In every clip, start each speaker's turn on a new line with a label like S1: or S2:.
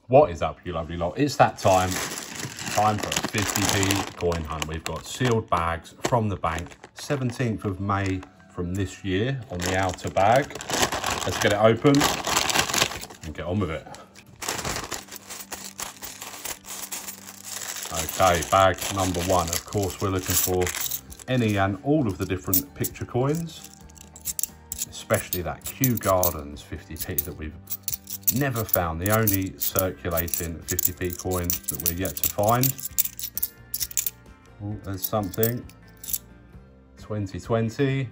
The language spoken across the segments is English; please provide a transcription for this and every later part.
S1: What is up, you lovely lot? It's that time for a 50p coin hunt. We've got sealed bags from the bank, 17th of May from this year on the outer bag. Let's get it open and get on with it. Okay, bag number one. Of course, we're looking for any and all of the different picture coins, especially that Kew Gardens 50p that we've never found, the only circulating 50p coin that we're yet to find. Oh, there's something. 2020,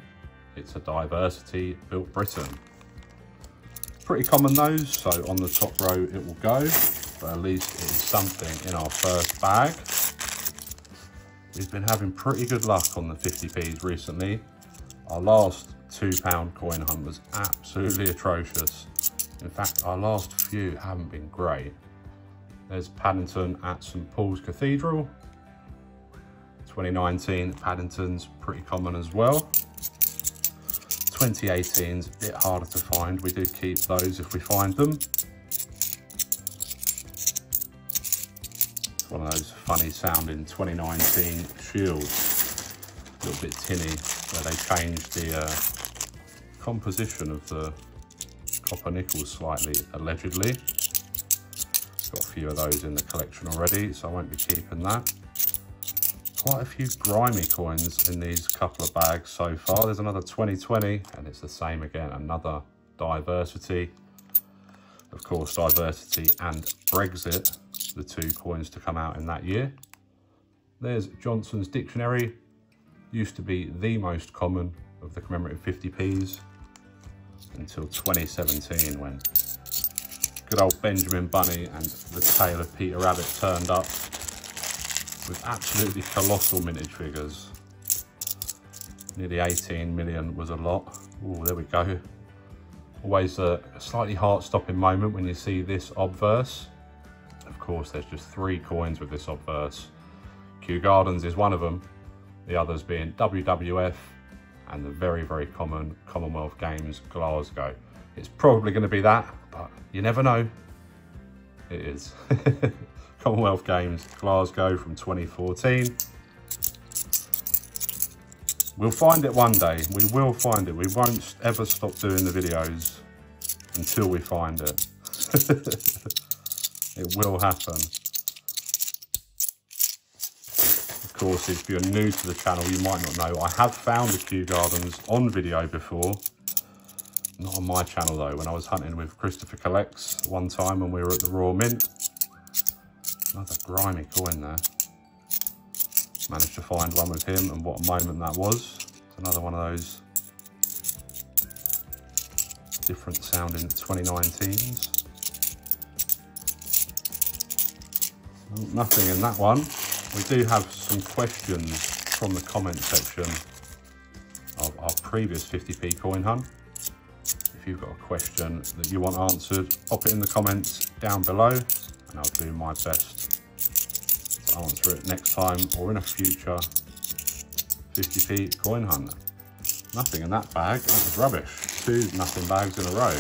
S1: it's a Diversity Built Britain. Pretty common those, so on the top row it will go, but at least it is something in our first bag. We've been having pretty good luck on the 50p's recently. Our last £2 coin hunt was absolutely atrocious. In fact, our last few haven't been great. There's Paddington at St Paul's Cathedral. 2019 Paddington's pretty common as well. 2018's a bit harder to find. We do keep those if we find them. It's one of those funny sounding 2019 shields. A little bit tinny, where they changed the composition of the copper nickels slightly, allegedly. Got a few of those in the collection already, so I won't be keeping that. Quite a few grimy coins in these couple of bags so far. There's another 2020, and it's the same again, another Diversity. Of course, Diversity and Brexit, the two coins to come out in that year. There's Johnson's Dictionary, used to be the most common of the commemorative 50p's. Until 2017, when good old Benjamin Bunny and the tale of Peter Rabbit turned up with absolutely colossal mintage figures. Nearly 18 million was a lot. Oh, there we go. Always a slightly heart-stopping moment when you see this obverse. Of course, there's just 3 coins with this obverse. Kew Gardens is one of them, the others being WWF, and the very, very common Commonwealth Games Glasgow. It's probably going to be that, but you never know. It is. Commonwealth Games Glasgow from 2014. We'll find it one day. We will find it. We won't ever stop doing the videos until we find it. It will happen. Of course, if you're new to the channel, you might not know, I have found the Kew Gardens on video before. Not on my channel though, when I was hunting with Christopher Collects one time when we were at the Royal Mint. Another grimy coin there. Managed to find one with him, and what a moment that was. It's another one of those different sounding 2019s. Nothing in that one. We do have some questions from the comment section of our previous 50p coin hunt. If you've got a question that you want answered, pop it in the comments down below and I'll do my best to answer it next time or in a future 50p coin hunt. Nothing in that bag, that was rubbish. 2 nothing bags in a row.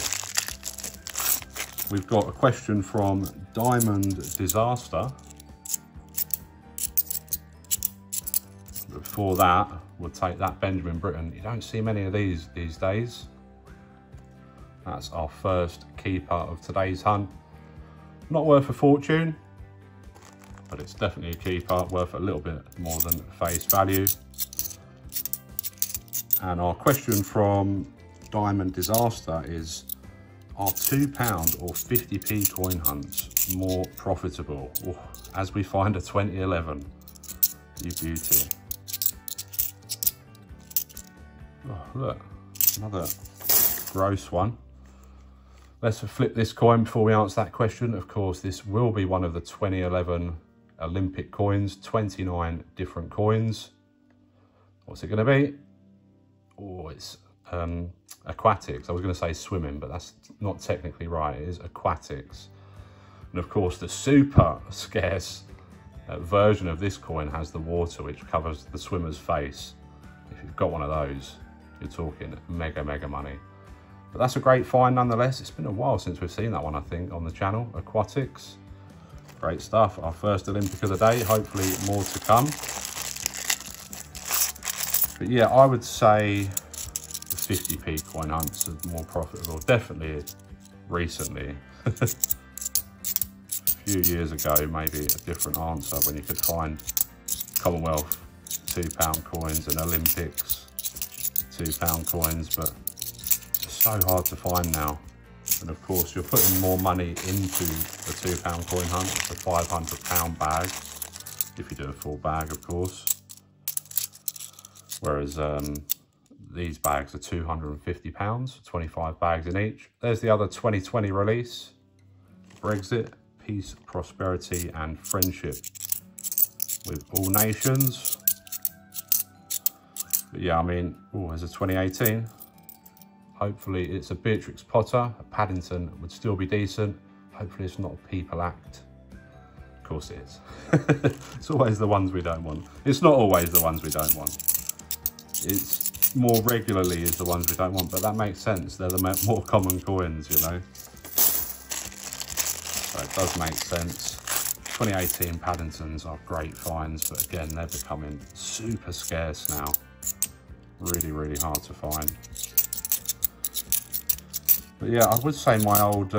S1: We've got a question from Diamond Disaster. Before that, we'll take that Benjamin Britain. You don't see many of these days. That's our first keeper of today's hunt. Not worth a fortune, but it's definitely a keeper, worth a little bit more than face value. And our question from Diamond Disaster is, are £2 or 50p coin hunts more profitable? Oh, as we find a 2011, you beauty. Oh, look, another gross one. Let's flip this coin before we answer that question. Of course, this will be one of the 2011 Olympic coins, 29 different coins. What's it going to be? Oh, it's Aquatics. I was going to say swimming, but that's not technically right. It is Aquatics. And of course, the super scarce version of this coin has the water, which covers the swimmer's face. If you've got one of those, you're talking mega money. But that's a great find nonetheless. It's been a while since we've seen that one, I think, on the channel, Aquatics. Great stuff. Our first Olympic of the day, hopefully more to come. But yeah, I would say the 50p coin hunts are more profitable. Definitely recently. A few years ago, maybe a different answer when you could find Commonwealth £2 coins and Olympics £2 coins, but it's so hard to find now. And of course, you're putting more money into the £2 coin hunt. It's a £500 bag, if you do a full bag, of course. Whereas these bags are £250, 25 bags in each. There's the other 2020 release. Brexit, peace, prosperity, and friendship with all nations. But yeah, I mean, oh, there's a 2018. Hopefully it's a Beatrix Potter. A Paddington would still be decent. Hopefully it's not a people act. Of course it is. It's always the ones we don't want. It's not always the ones we don't want. It's more regularly is the ones we don't want, but that makes sense. They're the more common coins, you know. So it does make sense. 2018 Paddingtons are great finds, but again, they're becoming super scarce now. Really, really hard to find. But yeah, I would say my old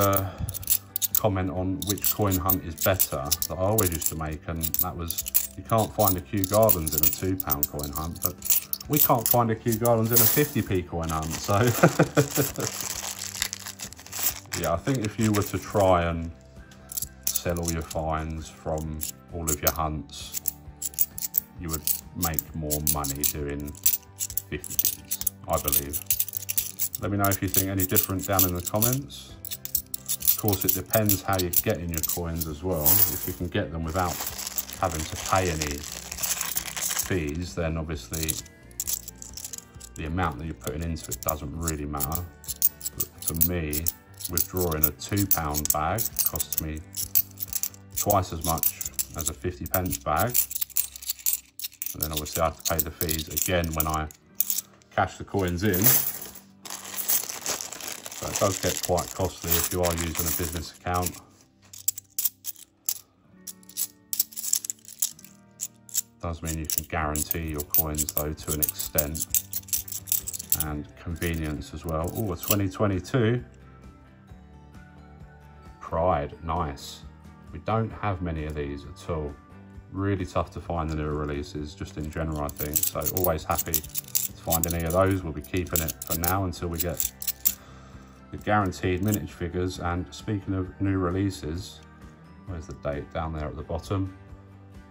S1: comment on which coin hunt is better that I always used to make, and that was, you can't find a Kew Gardens in a £2 coin hunt, but we can't find a Kew Gardens in a 50p coin hunt, so yeah, I think if you were to try and sell all your finds from all of your hunts, you would make more money doing 50p's, I believe. Let me know if you think any different down in the comments. Of course, it depends how you're getting your coins as well. If you can get them without having to pay any fees, then obviously the amount that you're putting into it doesn't really matter. But to me, withdrawing a £2 bag costs me twice as much as a 50p bag. And then obviously I have to pay the fees again when I cash the coins in. So it does get quite costly if you are using a business account. Does mean you can guarantee your coins though to an extent, and convenience as well. Oh, a 2022 Pride, nice. We don't have many of these at all. Really tough to find the newer releases, just in general, I think. So always happy to find any of those. We'll be keeping it for now until we get the guaranteed mintage figures. And speaking of new releases, where's the date down there at the bottom?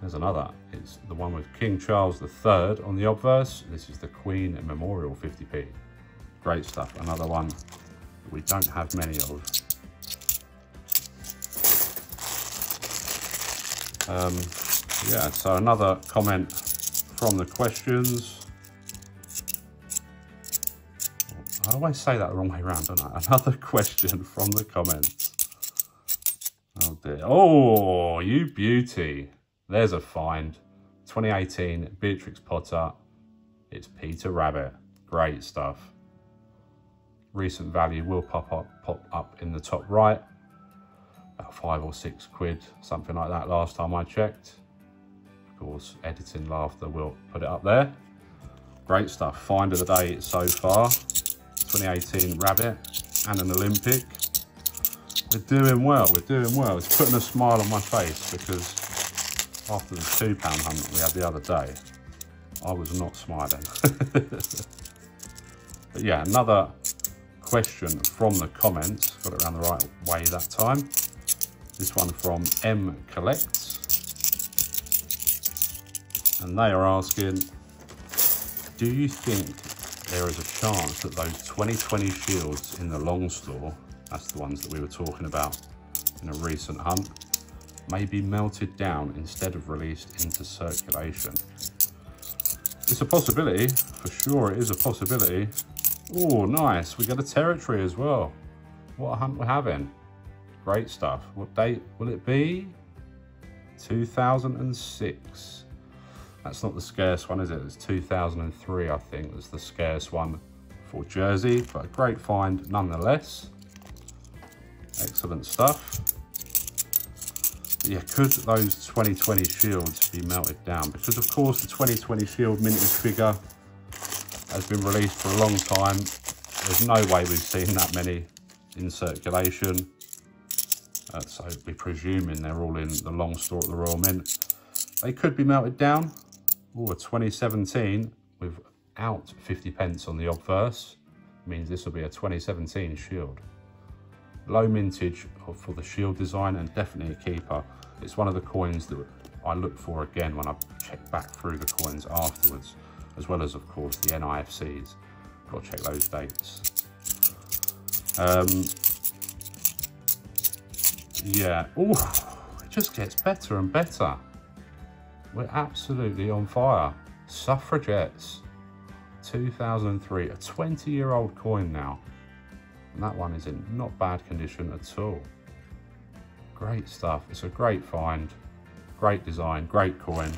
S1: There's another. It's the one with King Charles III on the obverse. This is the Queen Memorial 50p. Great stuff. Another one that we don't have many of. Yeah, so another comment from the questions. I always say that the wrong way around, don't I? Another question from the comments. Oh dear. Oh, you beauty. There's a find. 2018 Beatrix Potter. It's Peter Rabbit. Great stuff. Recent value will pop up in the top right. About 5 or 6 quid, something like that last time I checked. Of course, editing laughter will put it up there. Great stuff. Find of the day so far. 2018 Rabbit and an Olympic. We're doing well, we're doing well. It's putting a smile on my face because after the £2 hunt we had the other day, I was not smiling. But yeah, another question from the comments. Got it around the right way that time. This one from M Collects. And they are asking, do you think there is a chance that those 2020 shields in the long store, that's the ones that we were talking about in a recent hunt, may be melted down instead of released into circulation? It's a possibility, for sure it is a possibility. Oh, nice, we got a territory as well. What a hunt we're having. Great stuff. What date will it be? 2006. That's not the scarce one, is it? It's 2003, I think, that's the scarce one for Jersey, but a great find nonetheless. Excellent stuff. Yeah, could those 2020 shields be melted down? Because of course the 2020 shield minted figure has been released for a long time. There's no way we've seen that many in circulation. So we're presuming they're all in the long store at the Royal Mint. They could be melted down. Oh, a 2017 without 50p on the obverse means this will be a 2017 shield. Low mintage for the shield design and definitely a keeper. It's one of the coins that I look for again when I check back through the coins afterwards, as well as of course the NIFCs. Got to check those dates. Yeah, oh, it just gets better and better. We're absolutely on fire. Suffragettes, 2003, a 20-year-old coin now. And that one is in not bad condition at all. Great stuff. It's a great find, great design, great coin.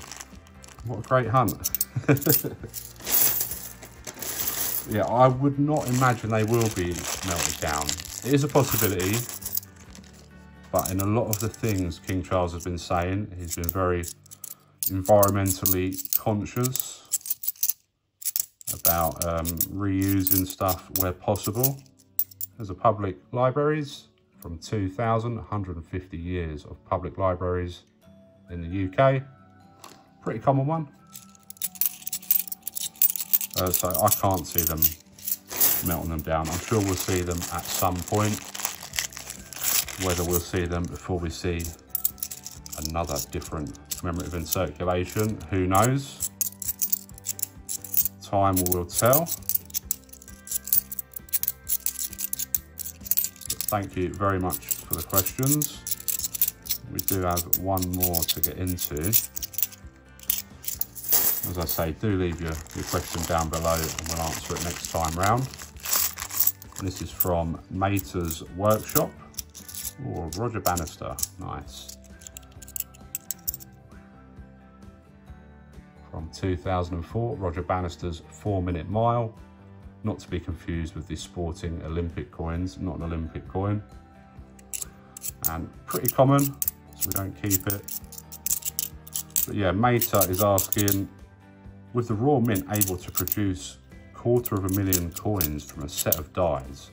S1: What a great hunt. Yeah, I would not imagine they will be melted down. It is a possibility, but in a lot of the things King Charles has been saying, he's been very environmentally conscious about reusing stuff where possible. There's a public libraries from 2000, 150 years of public libraries in the UK. Pretty common one. So I can't see them melting them down. I'm sure we'll see them at some point. Whether we'll see them before we see another different commemorative in circulation, who knows? Time will tell. But thank you very much for the questions. We do have one more to get into. As I say, do leave your question down below and we'll answer it next time round. And this is from Mater's Workshop. Oh, Roger Bannister, nice. From 2004, Roger Bannister's 4-minute mile. Not to be confused with the sporting Olympic coins, not an Olympic coin. And pretty common, so we don't keep it. But yeah, Mater is asking, with the Royal Mint able to produce 250,000 coins from a set of dies,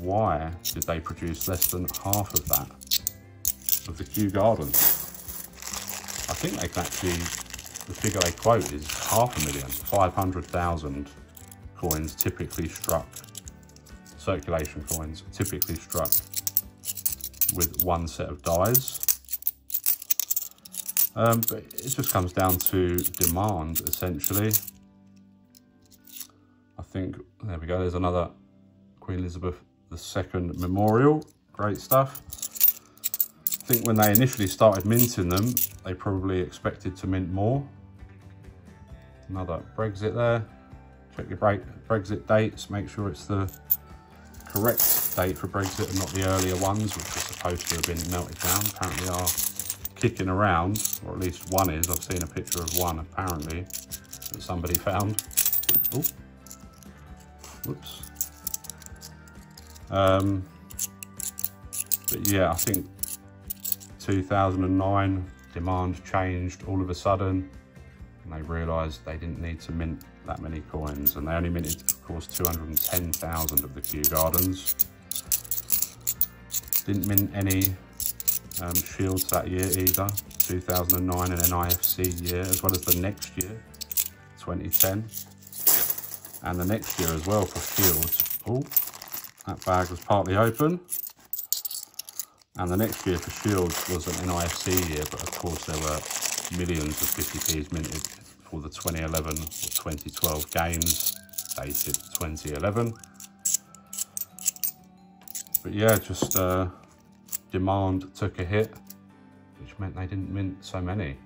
S1: why did they produce less than half of that of the Kew Gardens? I think they can actually, the figure they quote is 500,000, 500,000 coins typically struck, circulation coins typically struck with one set of dies. But it just comes down to demand, essentially. I think, there we go, there's another Queen Elizabeth II memorial. Great stuff. I think when they initially started minting them, they probably expected to mint more. Another Brexit there. Check your Brexit dates, make sure it's the correct date for Brexit and not the earlier ones, which are supposed to have been melted down. Apparently are kicking around, or at least one is. I've seen a picture of one apparently that somebody found. Oh, whoops. But yeah, I think 2009 demand changed all of a sudden, and they realised they didn't need to mint that many coins, and they only minted, of course, 210,000 of the Kew Gardens. Didn't mint any shields that year either, 2009 an NIFC year, as well as the next year, 2010, and the next year as well for shields. Oh, that bag was partly open. And the next year for shields was an NIFC year, but of course there were millions of 50p's minted for the 2011 or 2012 games, dated 2011. But yeah, just demand took a hit, which meant they didn't mint so many.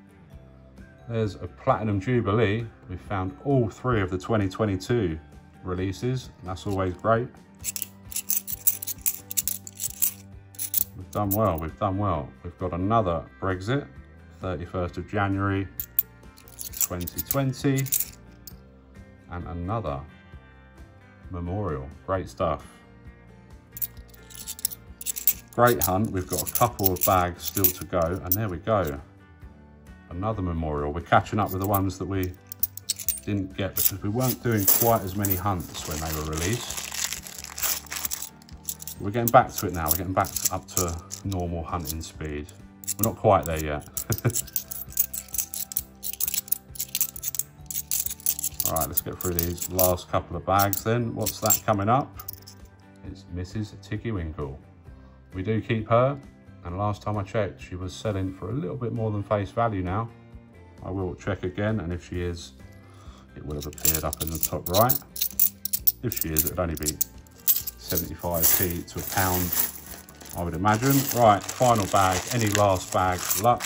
S1: There's a Platinum Jubilee. We found all 3 of the 2022 releases, and that's always great. We've done well, we've done well. We've got another Brexit, 31st of January 2020, and another memorial. Great stuff. Great hunt. We've got a couple of bags still to go, and there we go. Another memorial. We're catching up with the ones that we didn't get because we weren't doing quite as many hunts when they were released. We're getting back to it now. We're getting back up to normal hunting speed. We're not quite there yet. All right, let's get through these last couple of bags then. What's that coming up? It's Mrs. Tiggywinkle. We do keep her, and last time I checked, she was selling for a little bit more than face value now. I will check again, and if she is, it will have appeared up in the top right. If she is, it would only be 75p to £1, I would imagine. Right, final bag. Any last bag luck?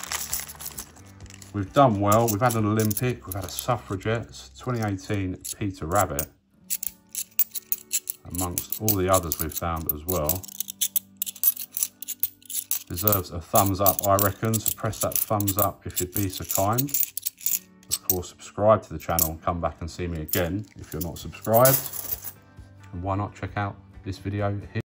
S1: We've done well. We've had an Olympic, we've had a suffragette, 2018 Peter Rabbit, amongst all the others we've found as well. Deserves a thumbs up, I reckon, so press that thumbs up if you'd be so kind. Of course, subscribe to the channel and come back and see me again if you're not subscribed. And why not check out this video here.